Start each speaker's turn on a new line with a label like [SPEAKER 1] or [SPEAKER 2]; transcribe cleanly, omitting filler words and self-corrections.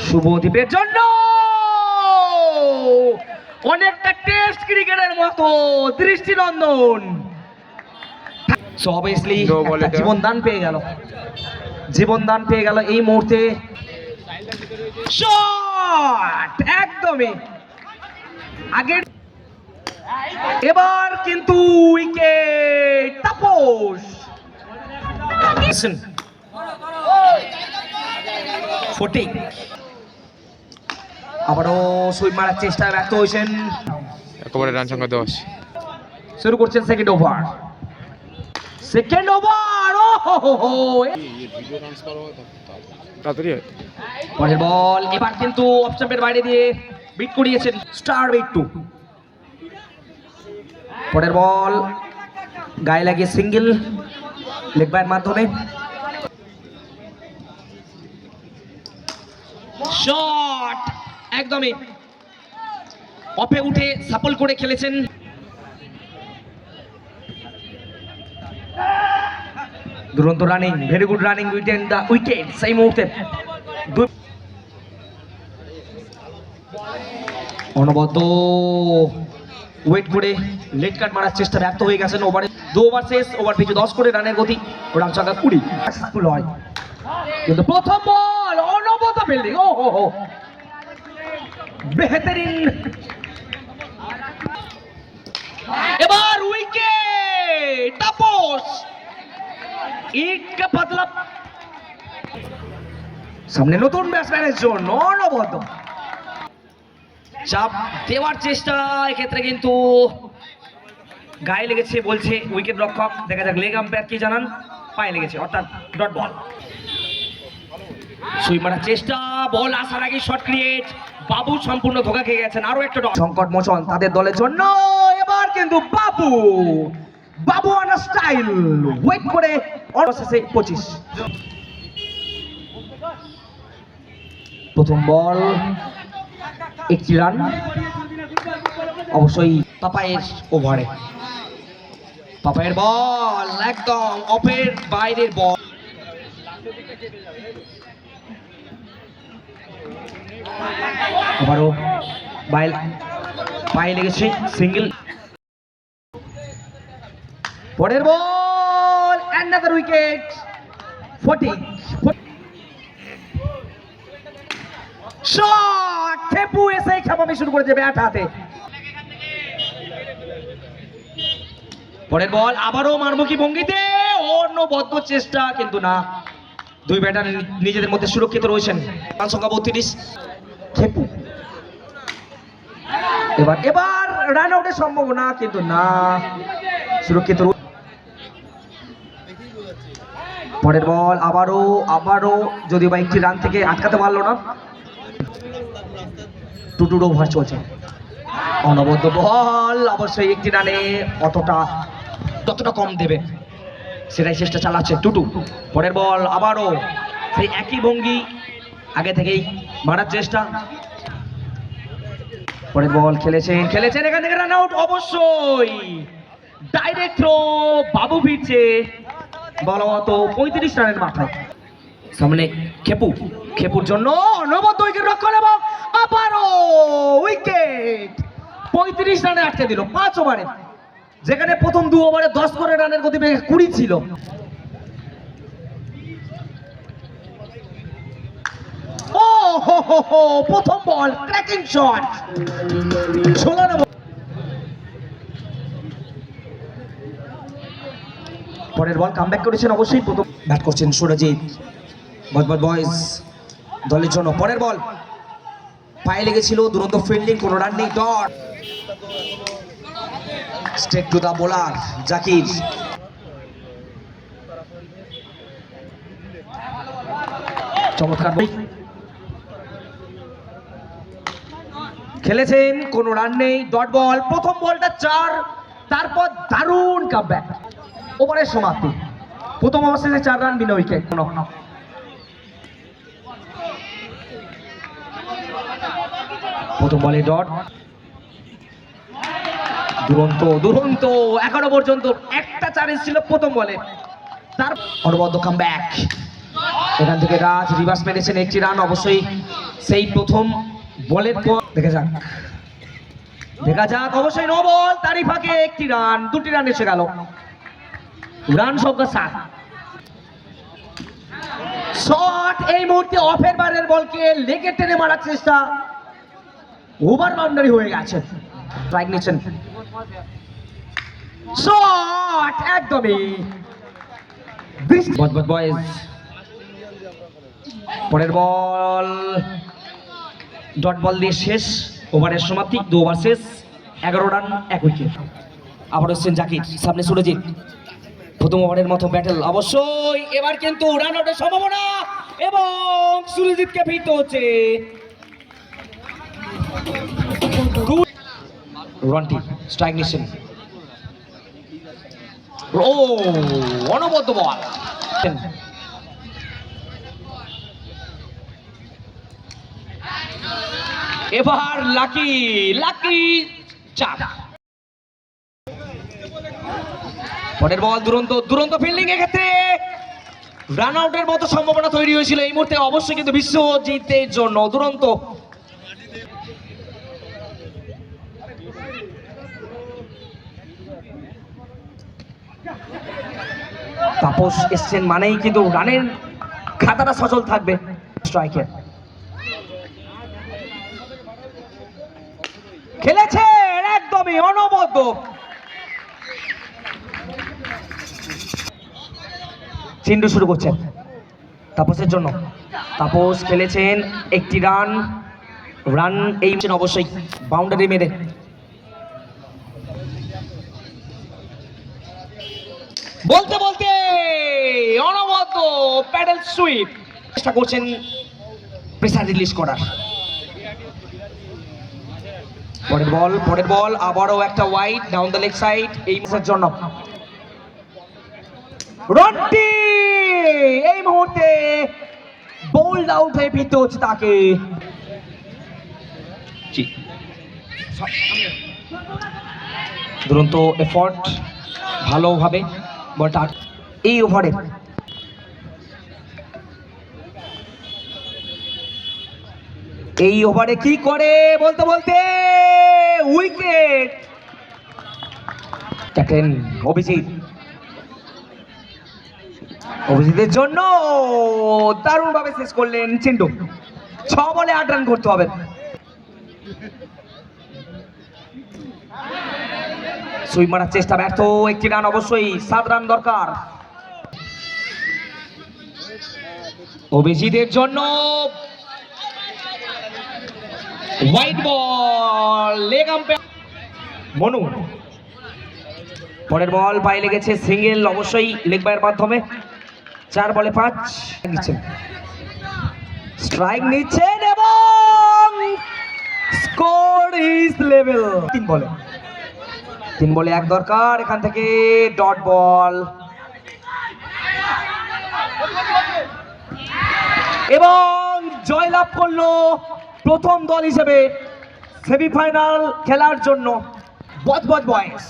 [SPEAKER 1] শুভদীপের জন্য অনেকটা টেস্ট ক্রিকেটের মতো দৃষ্টিনন্দন। সো অবভিয়াসলি জীবনদান পেয়ে গেল, জীবনদান পেয়ে গেল এই মুহূর্তে। শট একদমই আগে, এবার কিন্তু উইকেট তাপস। আবারও সুইপ মারার চেষ্টায় ব্যর্থ হয়েছেন।
[SPEAKER 2] একেবারে রান সংখ্যা 10।
[SPEAKER 1] শুরু করছেন সেকেন্ড ওভার। সেকেন্ড ওভার, পরের বল এবার কিন্তু অফ স্টাম্পের বাইরে দিয়ে বিট করিয়েছেন স্টার উইক 2। পরের বল গায়ে লাগিয়ে সিঙ্গেল লেগ বাইয়ের মাধ্যমে। শট একদমই অফে উঠে সাপল করে খেলেছেন। দুরন্ত running, very good running, within the wicket সেই মুহূর্তে। অনবদ্য ওয়েট করে লেট কাট মারার চেষ্টা ব্যর্থ হয়ে গেছেন। ওভারে 2 ওভার শেষ, ওভার পিছু 10 করে রানের গতি, রান সংখ্যা 20 সাকসেসফুল হয়। কিন্তু প্রথম বল অনবদ্য ফিল্ডিং, ও হো হো বেহতরিন। এবার উইকেট তাপস, ইট কা বদলা। সামনে নতুন ব্যাটসম্যানের জন্য অনবদ্য চাপ দেওয়ার চেষ্টা, এক্ষেত্রে কিন্তু গায়ে লেগেছে বলছে উইকেট রক্ষক। দেখা যাক লেগ আম্পায়ার কি জানান। পায়ে লেগেছে অর্থাৎ ডট বল। সুইপ মারার চেষ্টা, বল আসার আগে শট ক্রিয়েট। বাবু সম্পূর্ণ ধোকা খেয়ে গেছেন। আরো একটা সংকট মোচন তাদের দলের জন্য। এবার কিন্তু বাবু বাবু অন স্টাইল ওয়েট করে অবশেষে 25। প্রথম বল 1 রান, অবশ্যই পাপায়ের ওভারে। পাপায়ের বল একদম অফের বাইরের বল। আবারও পায়ে লেগেছে সিঙ্গেল। পরের বল অ্যানাদার উইকেট 40। শট, খেপু এসে খেপামি শুরু করেছে ব্যাট হাতে। পরের বল আবারও মারমুখী ভঙ্গিতে, অনবদ্য চেষ্টা কিন্তু না। 2 ব্যাটার নিজেদের মধ্যে সুরক্ষিত রয়েছেন। রান সংখ্যা 32। খেপু এবার রান আউটের সম্ভাবনা কিন্তু না, সুরক্ষিত। পরের বল আবারও যদিও বা 1 রান থেকে আটকাতে পারলো না। 2 ওভার চলছে। অনবদ্য বল, অবশ্যই 1 রানে ততটা কম দেবে সেটাই চেষ্টা চালাচ্ছে 2। পরের বল আবারও সেই একই ভঙ্গি, আগে থেকেই মারার চেষ্টা। পরের বল খেলেছেন এখান থেকে রান আউট। অবশ্যই ডাইরেক্ট থ্রো, বাবু ফিরছে বলবত 35 রানের মাথায়। সামনে খেপুর জন্য অনবদ্য উইকেট রক্ষণ এবং আবারও উইকেট। 35 রানে আটকে দিল 5 ওভারে, যেখানে প্রথম 2 ওভারে 10 করে রানের গতিবেগ 20 ছিল। ও হো হো হো, প্রথম বল ক্র্যাকিং শট, ঝোলানো। পরের বল কামব্যাক করেছেন অবশ্যই। প্রথম ব্যাট করছেন সুরজিৎ বয়েজ দলের জন্য। পরের বল পায়ে লেগেছিল, দুরন্ত ফিল্ডিং, কোনো রান নেই, dot. Straight to the bowler Zakir. চমৎকার খেলেছেন, কোনো রান নেই, ডট বল। প্রথম বলটা 4, তারপর দারুণ কামব্যাক। ওভারের সমাপ্তি, প্রথম ওভার শেষে 4 রান, বিনা উইকেট। প্রথম বলে ডট। দুরন্ত এখনো পর্যন্ত একটা 4 ছিল প্রথম বলে। তার অনবদ্য কামব্যাক, এখান থেকে রাজ রিভার্স মেরেছেন 1 রান। অবশ্যই সেই প্রথম বলের পর দেখা যাক অবশ্যই নো বল, তারই ফাঁকে একটি রান, 2টি রান এসে গেল। রান সংখ্যা 7। শট এই মুহূর্তে অফের বারের বলকে লেগে টেনে মারার চেষ্টা, ওভার বাউন্ডারি হয়ে গেছে। স্ট্রাইক নিচ্ছেন, শট একদমই বয়েজ। পরের বল ডট বল দিয়ে শেষ ওভারের সমাপ্তি, 2 ওভার শেষ, 11 রান 1 উইকেট। আবার হচ্ছেন জাকির, সামনে সুরজিৎ। প্রথম ওভারের মতো ব্যাটেল অবশ্যই, এবার কিন্তু রান আউটের সম্ভাবনা এবং সুরজিৎকে ফিরতে হচ্ছে। রন্টি স্ট্রাইক নিচ্ছেন, ও অনবদ্য বল। এবার লাকি চার। পরের বল দুরন্ত ফিল্ডিং, এক্ষেত্রে রান আউটের মতো সম্ভাবনা তৈরি হয়েছিল এই মুহূর্তে, অবশ্যই কিন্তু বিশ্বজিতের জন্য দুরন্ত। তাপস এসছেন মানেই কিন্তু রানের খাতাটা সচল থাকবে। স্ট্রাইকের খেলেছে একদমই অনবদ্য। চিন্ডু শুরু করছেন তাপসের জন্য, তাপস খেলেছেন একটি রান এই অবশ্যই বাউন্ডারি মেরে। বলতে বলতে অনবদ্য প্যাডেল সুইপ, চেষ্টা করছেন প্রেসার রিলিজ করার। পরের বল আবারও একটা wide down the leg side এই ম্যাচের জন্য। রন্টি এই মুহূর্তে বোল্ড আউট হয়ে ফিরতে হচ্ছে তাকে। দুরন্ত এফর্ট, ভালোভাবে বলটা এই ওভারে। এই ওভারে কি করে বলতে বলতে উইকেট। ক্যাপ্টেন অভিজিতের জন্য দারুণ ভাবে শেষ করলেন চিন্টু। 6 বলে 8 রান করতে হবে। সুইপ মারার চেষ্টা ব্যর্থ, একটি রান অবশ্যই, 7 রান দরকার অভিজিতের জন্য। White ball, leg umpire Manu. পরের বল পায়ে লেগেছে, সিঙ্গেল অবশ্যই লেগ বাইয়ের মাধ্যমে। 4 বলে 5 নিচ্ছেন, স্ট্রাইক নিচ্ছেন এবং স্কোর ইজ লেভেল। 3 বলে 1 দরকার, এখান থেকে ডট বল এবং জয়লাভ করলো প্রথম দল হিসেবে সেমিফাইনাল খেলার জন্য বজবজ বয়েজ।